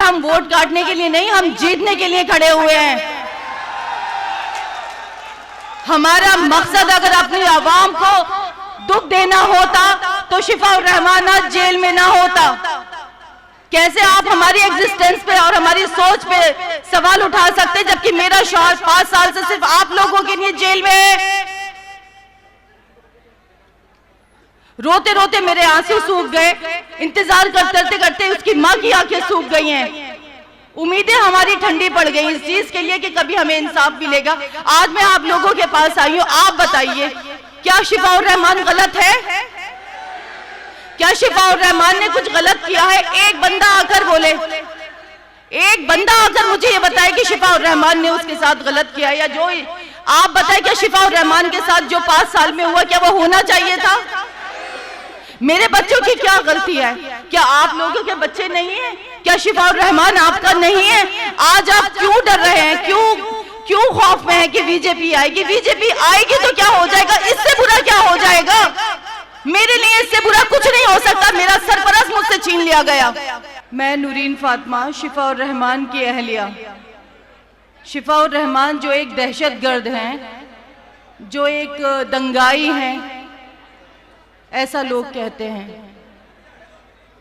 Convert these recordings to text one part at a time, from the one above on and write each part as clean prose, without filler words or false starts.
हम वोट काटने के लिए नहीं, हम जीतने के लिए खड़े हुए हैं। हमारा मकसद अगर अपनी आवाम को दुख देना होता तो शिफाउर रहमान आज जेल में ना होता। कैसे आप हमारी एग्जिस्टेंस पे और हमारी सोच पे सवाल उठा सकते, जबकि मेरा शौहर 5 साल से सिर्फ आप लोगों के लिए जेल में है। रोते रोते मेरे आंसू सूख गए, इंतजार करते करते उसकी माँ की आंखें सूख गई हैं। उम्मीदें हमारी ठंडी पड़ गई इस चीज के लिए कि कभी हमें इंसाफ मिलेगा। आज मैं आप लोगों के पास आई हूं, आप बताइए क्या शिफाउर रहमान गलत है? क्या शिफाउर रहमान ने कुछ गलत किया है? एक बंदा आकर बोले, एक बंदा आकर मुझे ये बताए कि शिफाउर रहमान ने उसके साथ गलत किया, या जो आप बताएं क्या शिफाउर रहमान के साथ जो 5 साल में हुआ क्या वो होना चाहिए था? मेरे बच्चों की क्या गलती है? क्या आप लोगों के बच्चे नहीं हैं? क्या शिफाउर रहमान आपका नहीं है? आज आप क्यों डर रहे हैं? क्यों खौफ में है कि बीजेपी आएगी? बीजेपी आएगी तो क्या हो जाएगा? इससे बुरा क्या हो जाएगा? मेरे लिए इससे बुरा कुछ नहीं हो सकता। मेरा सरपरस्त मुझसे छीन लिया गया। मैं नूरीन फातिमा, शिफाउर रहमान की अहलिया। शिफाउर रहमान जो एक दहशतगर्द हैं, जो एक दंगाई हैं, ऐसा लोग कहते हैं।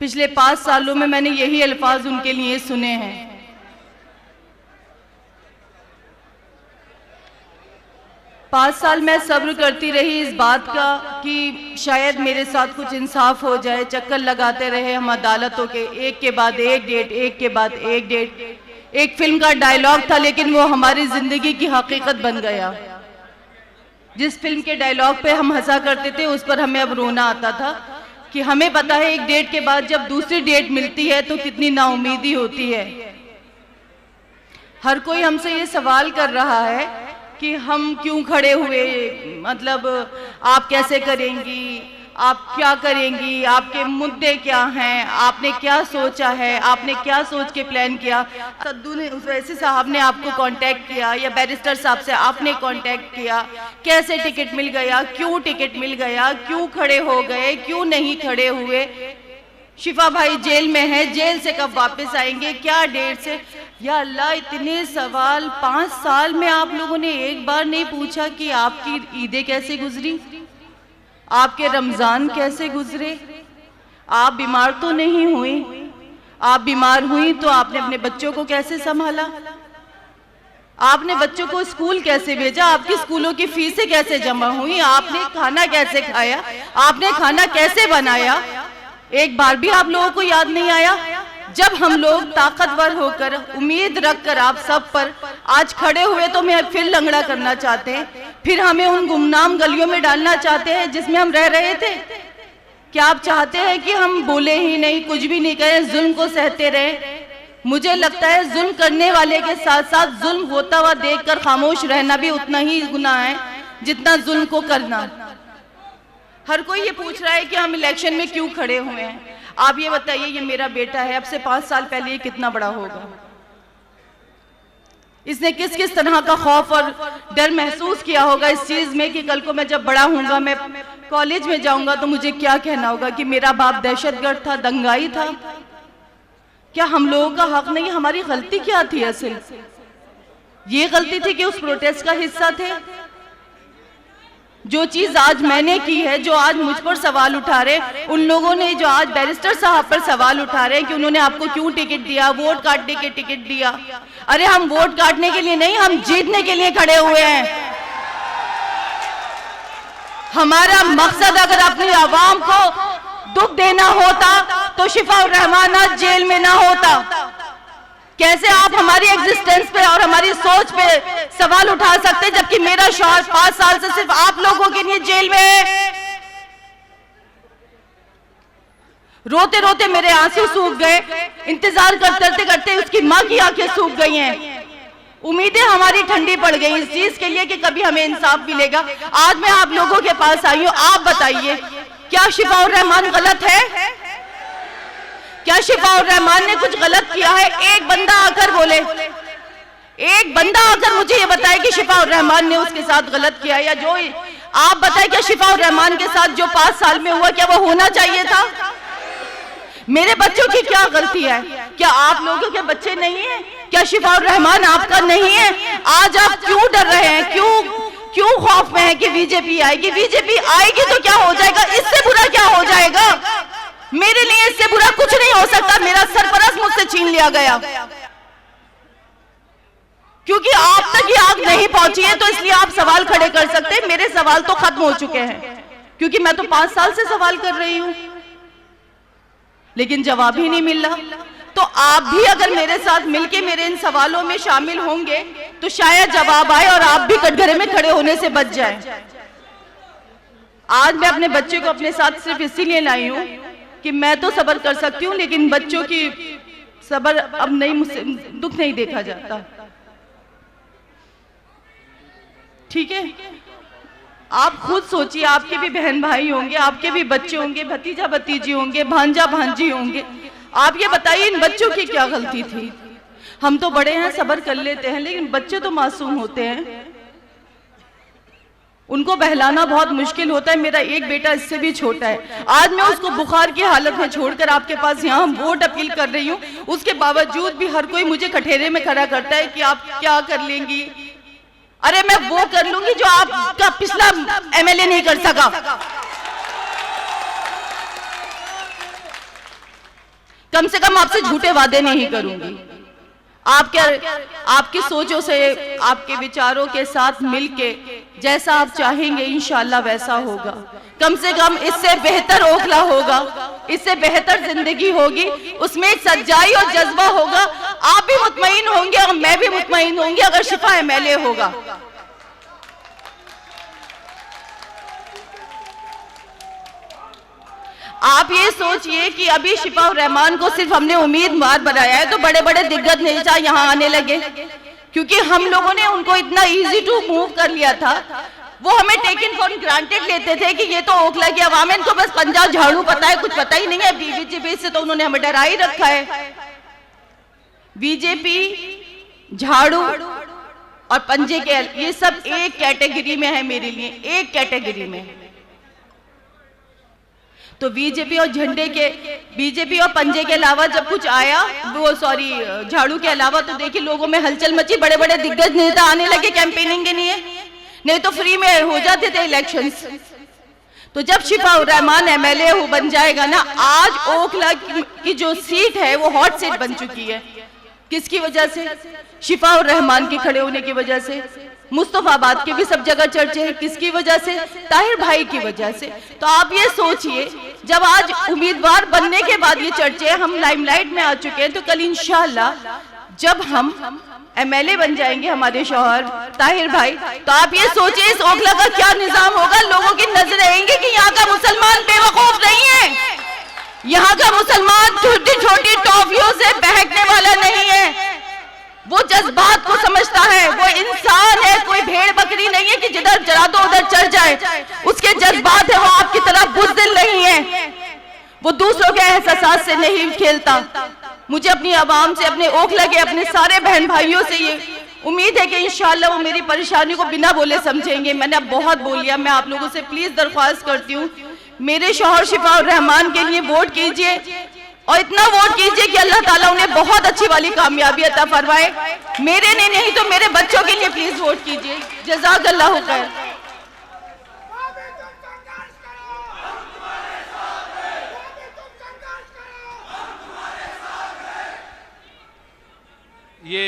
पिछले 5 सालों में मैंने यही अल्फाज उनके लिए सुने हैं। 5 साल मैं सब्र करती रही इस बात का कि शायद मेरे साथ कुछ इंसाफ हो जाए। चक्कर लगाते रहे हम अदालतों के, एक के बाद एक डेट, एक के बाद एक डेट। एक फिल्म का डायलॉग था लेकिन वो हमारी जिंदगी की हकीकत बन गया। जिस फिल्म के डायलॉग पे हम हंसा करते थे उस पर हमें अब रोना आता था कि हमें पता है एक डेट के बाद जब दूसरी डेट मिलती है तो कितनी नाउमीदी होती है। हर कोई हमसे ये सवाल कर रहा है कि हम क्यों खड़े हुए, मतलब आप कैसे करेंगी, आप क्या करेंगी, आपके मुद्दे क्या हैं, आपने क्या सोचा है, आपने क्या सोच के प्लान किया। सद्दू ने, वैसे साहब ने आपको कांटेक्ट किया या बैरिस्टर साहब से आपने कांटेक्ट किया? कैसे टिकट मिल गया? क्यों टिकट मिल गया? क्यों खड़े हो गए? क्यों नहीं खड़े हुए? शिफा भाई जेल में है, जेल से कब वापस आएंगे? क्या डेट से? या अल्लाह, इतने सवाल 5 साल में आप लोगों ने एक बार नहीं पूछा कि आपकी ईदें कैसे गुजरी, आपके रमजान कैसे गुजरे? आप बीमार तो नहीं हुई? आप बीमार हुई तो आपने अपने बच्चों को कैसे संभाला? आपने बच्चों को स्कूल कैसे भेजा? आपकी स्कूलों की फीसें कैसे जमा हुई? आपने खाना कैसे खाया? आपने खाना कैसे बनाया? एक बार भी आप लोगों को याद नहीं आया? जब हम लोग ताकतवर होकर, उम्मीद रखकर आप सब पर आज खड़े हुए तो हमें फिर लंगड़ा करना चाहते हैं, फिर हमें उन गुमनाम गलियों में डालना चाहते हैं जिसमें हम रह रहे थे। क्या आप चाहते हैं कि हम बोले ही नहीं, कुछ भी नहीं करें, जुल्म को सहते रहे? मुझे लगता है जुल्म करने वाले के साथ साथ जुल्म होता हुआ देखकर खामोश रहना भी उतना ही गुनाह है जितना जुल्म को करना। हर कोई ये पूछ रहा है कि हम इलेक्शन में क्यों खड़े हुए हैं। आप ये बताइए, ये मेरा बेटा है, अब से 5 साल पहले ये कितना बड़ा होगा? इसने किस किस तरह का खौफ और डर महसूस किया होगा इस चीज में कि कल को मैं जब बड़ा हूंगा, मैं कॉलेज में जाऊंगा तो मुझे क्या कहना होगा कि मेरा बाप दहशतगर्द था, दंगाई था। क्या हम लोगों का हक नहीं? हमारी गलती क्या थी? असल ये गलती थी कि उस प्रोटेस्ट का हिस्सा थे। जो चीज आज मैंने की है, जो आज मुझ पर सवाल उठा रहे, उन लोगों ने जो आज बैरिस्टर साहब पर सवाल उठा रहे हैं कि उन्होंने आपको क्यों टिकट दिया, वोट काटने के टिकट दिया। अरे हम वोट काटने के लिए नहीं, हम जीतने के लिए खड़े हुए हैं। हमारा मकसद अगर अपनी आवाम को दुख देना होता तो शिफाउर रहमान आज जेल में ना होता। कैसे आप हमारी एग्जिस्टेंस पे और हमारी सोच पे सवाल उठा सकते, जबकि मेरा शौहर 5 साल से सिर्फ आप लोगों के लिए जेल में है। रोते रोते मेरे आंसू सूख गए, इंतजार करते करते उसकी माँ की आंखें सूख गई हैं। उम्मीदें हमारी ठंडी पड़ गई इस चीज के लिए कि कभी हमें इंसाफ मिलेगा। आज मैं आप लोगों के पास आई हूं, आप बताइए क्या शिफाउर रहमान गलत है? क्या शिफाउर रहमान ने कुछ गलत किया है? एक बंदा आकर बोले, एक बंदा आकर मुझे ये बताए कि शिफाउर रहमान ने उसके साथ गलत किया, या जो आप बताएं क्या शिफाउर रहमान के साथ जो 5 साल में हुआ क्या वो होना चाहिए था? मेरे बच्चों की क्या गलती है? क्या आप लोगों के बच्चे नहीं हैं? क्या शिफाउर रहमान आपका नहीं है? आज आप क्यों डर रहे हैं? क्यों खौफ में है कि बीजेपी आएगी? बीजेपी आएगी तो क्या हो जाएगा? इससे बुरा क्या हो जाएगा? मेरे लिए इससे बुरा कुछ नहीं हो सकता। मेरा सरपरस्त मुझसे छीन लिया गया क्योंकि आप तक ये आग नहीं पहुंची है, तो इसलिए आप सवाल खड़े कर सकते हैं। मेरे सवाल तो खत्म हो चुके हैं क्योंकि मैं तो 5 साल से सवाल कर रही हूं, लेकिन जवाब ही नहीं मिल रहा। तो आप भी अगर मेरे साथ मिलके मेरे इन सवालों में शामिल होंगे तो शायद जवाब आए और आप भी कटघरे में खड़े होने से बच जाएं। आज मैं अपने बच्चे को अपने साथ सिर्फ इसीलिए लाई हूं कि मैं तो सब्र कर सकती हूं, लेकिन बच्चों की सब्र अब नहीं, मुझसे दुख नहीं देखा जाता। ठीक है, आप खुद सोचिए, आपके भी बहन भाई होंगे, आपके भी बच्चे होंगे, भतीजा भतीजी होंगे, भांजा भांजी होंगे। आप ये बताइए इन बच्चों की क्या गलती थी? हम तो बड़े हैं, सब्र कर लेते हैं, लेकिन बच्चे तो मासूम होते हैं, उनको बहलाना बहुत मुश्किल होता है। मेरा एक बेटा इससे भी छोटा है, आज मैं उसको बुखार की हालत में छोड़कर आपके पास यहाँ वोट अपील कर रही हूँ। उसके बावजूद भी हर कोई मुझे कठेरे में खड़ा करता है कि आप क्या कर लेंगी। अरे मैं वो कर लूंगी जो आपका पिछला एमएलए नहीं कर सका। कम से कम आपसे झूठे वादे नहीं करूंगी। आपकी सोचों से, आपके विचारों के साथ मिलके जैसा आप चाहेंगे इंशाल्लाह वैसा होगा। कम से कम इससे बेहतर ओखला होगा, इससे बेहतर जिंदगी होगी, उसमें एक सच्चाई और जज्बा होगा। आप भी मुतमईन होंगे और मैं भी मुतमईन होंगी अगर शिफा एमएलए होगा। आप ये सोचिए कि अभी शिफाउर रहमान को सिर्फ हमने उम्मीदवार बनाया है तो बड़े बड़े दिग्गज नेता यहाँ आने लगे, क्योंकि हम लोगों ने उनको इतना इजी टू मूव कर लिया था। वो हमें टेकन फॉर ग्रांटेड लेते थे कि ये तो ओखला की आवाम है, इनको बस पंजाब झाड़ू पता है, कुछ पता ही नहीं है। बीजेपी से तो उन्होंने हमें डरा ही रखा है। बीजेपी, झाड़ू और पंजे के, ये सब एक कैटेगरी में है मेरे लिए, एक कैटेगरी में। तो बीजेपी और झंडे के, बीजेपी और पंजे के अलावा जब कुछ आया, वो सॉरी झाड़ू के अलावा, तो देखिए लोगों में हलचल मची, बड़े बड़े दिग्गज नेता आने लगे कैंपेनिंग के लिए, नहीं तो फ्री में हो जाते थे इलेक्शंस। तो जब शिफाउर रहमान एमएलए बन जाएगा ना, आज ओखला की जो सीट है वो हॉट सीट बन चुकी है। किसकी वजह से? शिफाउर रहमान के खड़े होने की वजह से। मुस्तफाबाद के भी सब जगह चर्चे हैं, किसकी वजह से? ताहिर भाई की वजह से। तो आप ये सोचिए, जब आज उम्मीदवार बनने के बाद ये चर्चे हम लाइमलाइट में आ चुके हैं, तो कल इंशाल्लाह जब हम एमएलए बन जाएंगे हमारे शौहर ताहिर भाई, तो आप ये सोचिए इस ओखला का क्या निजाम होगा। लोगों की नजर रहेंगी कि यहाँ का मुसलमान बेवकूफ नहीं है, यहाँ का मुसलमान छोटी छोटी टॉफियों से बहकने वाला नहीं है, वो जज्बात को समझता है, वो इंसान है, कोई भेड़ बकरी नहीं है कि जिधर जला दो उधर चढ़ जाए। उसके जज्बात है, वो आपकी तरह बुज़दिल नहीं है, वो दूसरों के एहसास से नहीं खेलता। मुझे अपनी आवाम से, अपने ओखला के अपने सारे बहन भाइयों से ये उम्मीद है कि इंशाल्लाह वो मेरी परेशानी को बिना बोले समझेंगे। मैंने अब बहुत बोल लिया, मैं आप लोगों से प्लीज दरख्वास्त करती हूँ, मेरे शौहर शिफाउर रहमान के लिए वोट कीजिए और इतना वोट कीजिए कि अल्लाह ताला उन्हें बहुत अच्छी वाली कामयाबी अता फरमाए। मेरे लिए नहीं तो मेरे बच्चों के लिए प्लीज वोट कीजिए। जज़ाकल्लाहु खैर। ये